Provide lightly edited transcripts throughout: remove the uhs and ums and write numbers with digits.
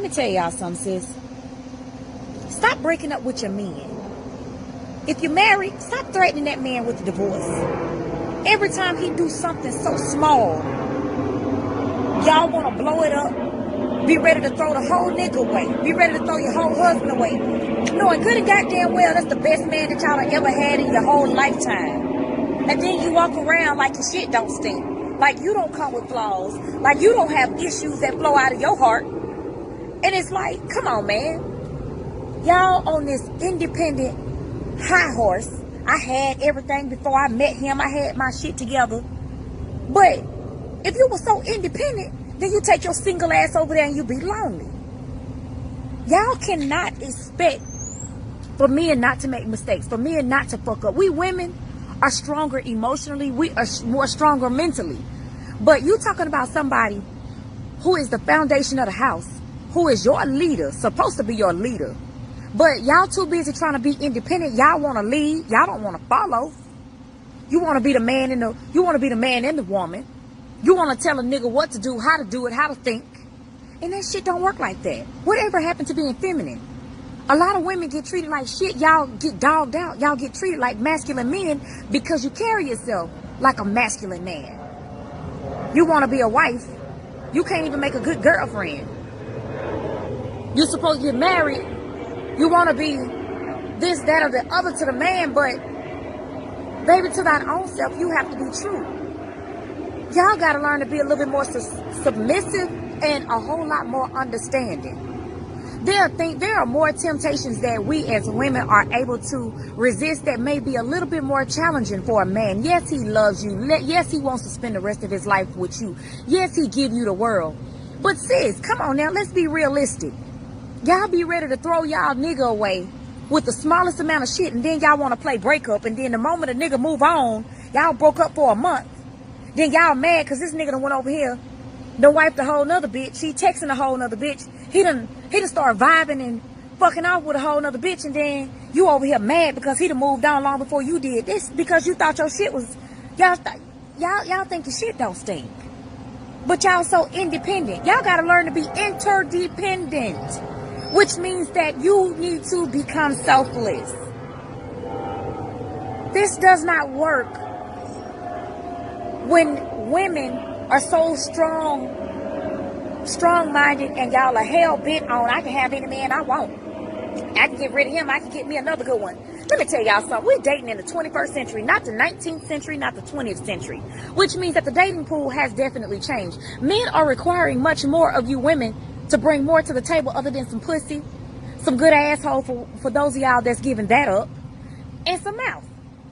Let me tell y'all something, sis. Stop breaking up with your men. If you're married, stop threatening that man with a divorce. Every time he do something so small, y'all want to blow it up. Be ready to throw the whole nigga away. Be ready to throw your whole husband away. Knowing good and goddamn well that's the best man that y'all have ever had in your whole lifetime. And then you walk around like your shit don't stink. Like you don't come with flaws. Like you don't have issues that flow out of your heart. And it's like, come on, man. Y'all on this independent high horse. I had everything before I met him. I had my shit together. But if you were so independent, then you take your single ass over there and you be lonely. Y'all cannot expect for men not to make mistakes, for men not to fuck up. We women are stronger emotionally. We are more stronger mentally. But you talking about somebody who is the foundation of the house, who is your leader, supposed to be your leader. But y'all too busy trying to be independent. Y'all want to lead. Y'all don't want to follow. You want to be the man and the woman. You want to tell a nigga what to do, how to do it, how to think. And that shit don't work like that. Whatever happened to being feminine? A lot of women get treated like shit. Y'all get dogged out. Y'all get treated like masculine men because you carry yourself like a masculine man. You want to be a wife. You can't even make a good girlfriend. You're supposed to get married. You want to be this, that, or the other to the man, but baby, to thine own self, you have to be true. Y'all got to learn to be a little bit more submissive and a whole lot more understanding. There are more temptations that we as women are able to resist that may be a little bit more challenging for a man. Yes, he loves you. Yes, he wants to spend the rest of his life with you. Yes, he give you the world. But sis, come on now, let's be realistic. Y'all be ready to throw y'all nigga away with the smallest amount of shit, and then y'all want to play breakup, and then the moment a nigga move on, y'all broke up for a month. Then y'all mad because this nigga done went over here, done wiped a whole nother bitch. He texting a whole nother bitch. He done started vibing and fucking off with a whole nother bitch, and then you over here mad because he done moved on long before you did. This because you thought your shit was, y'all think your shit don't stink. But y'all so independent. Y'all gotta learn to be interdependent. Which means that you need to become selfless. This does not work when women are so strong-minded, and y'all are hell-bent on, I can have any man I want. I can get rid of him. I can get me another good one. Let me tell y'all something. We're dating in the 21st century, not the 19th century, not the 20th century. Which means that the dating pool has definitely changed. Men are requiring much more of you women to bring more to the table other than some pussy, some good asshole for those of y'all that's giving that up, and some mouth.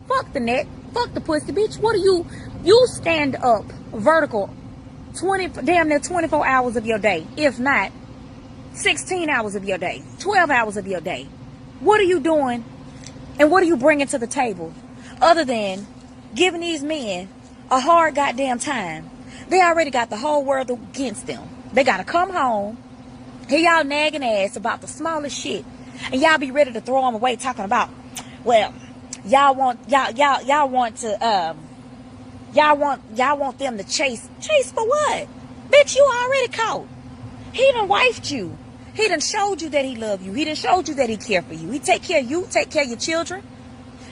Fuck the neck, fuck the pussy, bitch. What do you stand up vertical damn near 24 hours of your day, if not 16 hours of your day, 12 hours of your day. What are you doing and what are you bringing to the table other than giving these men a hard goddamn time? They already got the whole world against them. They gotta come home. Here y'all nagging ass about the smallest shit, and y'all be ready to throw them away talking about, well, y'all want them to chase for what? Bitch, you already caught. He done wifed you. He done showed you that he love you. He done showed you that he care for you. He take care of you, take care of your children.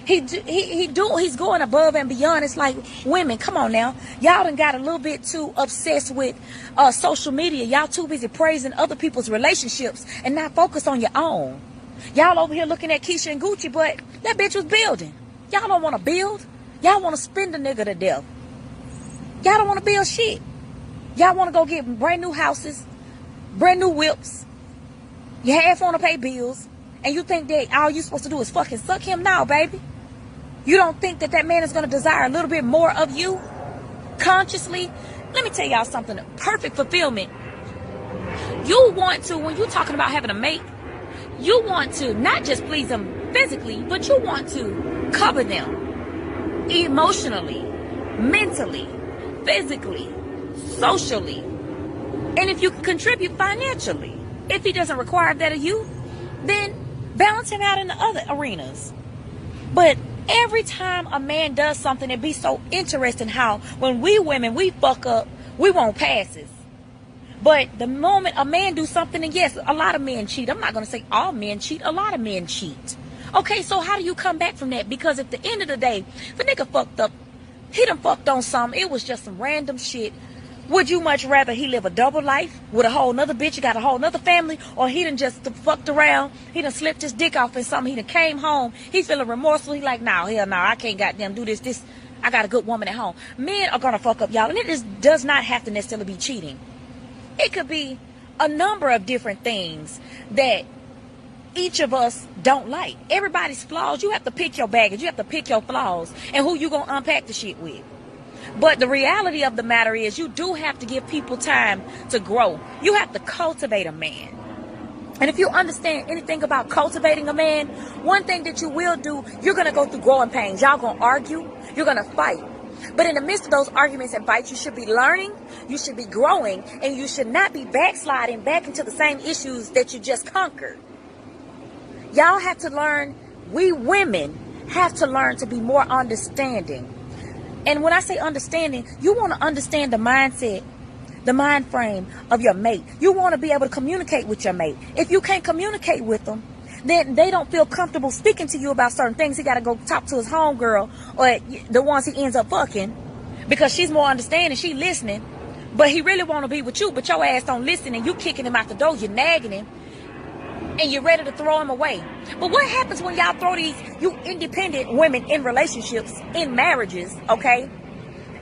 He's going above and beyond. It's like, women, come on now. Y'all done got a little bit too obsessed with social media. Y'all too busy praising other people's relationships and not focus on your own. Y'all over here looking at Keisha and Gucci, but that bitch was building. Y'all don't want to build. Y'all want to spend a nigga to death. Y'all don't want to build shit. Y'all want to go get brand new houses, brand new whips. You half want to pay bills, and you think that all you supposed to do is fucking suck him? Now, baby. You don't think that man is going to desire a little bit more of you consciously? Let me tell y'all something. Perfect fulfillment. You want to, when you're talking about having a mate, you want to not just please them physically, but you want to cover them emotionally, mentally, physically, socially. And if you can contribute financially, if he doesn't require that of you, then balance him out in the other arenas. But every time a man does something, it be so interesting how when we women, we fuck up, we want passes. But the moment a man do something, and yes, a lot of men cheat. I'm not going to say all men cheat. A lot of men cheat. Okay, so how do you come back from that? Because at the end of the day, if a nigga fucked up, he done fucked on something. It was just some random shit. Would you much rather he live a double life with a whole nother bitch, got a whole nother family, or he done just fucked around, he done slipped his dick off in something, he done came home, he feeling remorseful, he like, nah, hell no, I can't goddamn do this, I got a good woman at home. Men are gonna fuck up, y'all, and it does not have to necessarily be cheating. It could be a number of different things that each of us don't like. Everybody's flaws, you have to pick your baggage, you have to pick your flaws, and who you gonna unpack the shit with. But the reality of the matter is you do have to give people time to grow. You have to cultivate a man. And if you understand anything about cultivating a man, one thing that you will do, you're going to go through growing pains. Y'all going to argue. You're going to fight. But in the midst of those arguments and fights, you should be learning, you should be growing, and you should not be backsliding back into the same issues that you just conquered. Y'all have to learn, we women have to learn to be more understanding. And when I say understanding, you want to understand the mindset, the mind frame of your mate. You want to be able to communicate with your mate. If you can't communicate with them, then they don't feel comfortable speaking to you about certain things. He got to go talk to his homegirl or the ones he ends up fucking because she's more understanding, she listening. But he really want to be with you, but your ass don't listen and you kicking him out the door, you're nagging him. And you're ready to throw him away. But what happens when y'all throw these, you independent women in relationships, in marriages, okay?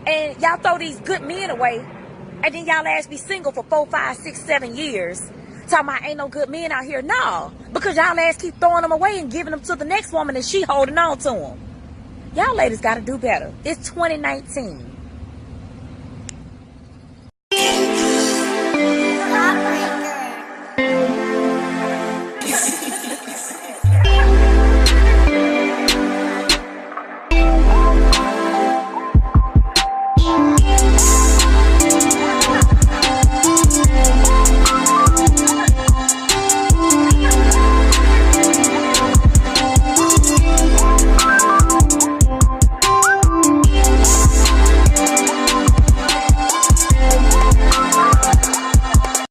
And y'all throw these good men away, and then y'all ass be single for 4, 5, 6, 7 years. Talking about ain't no good men out here. No, because y'all ass keep throwing them away and giving them to the next woman and she holding on to them. Y'all ladies got to do better. It's 2019.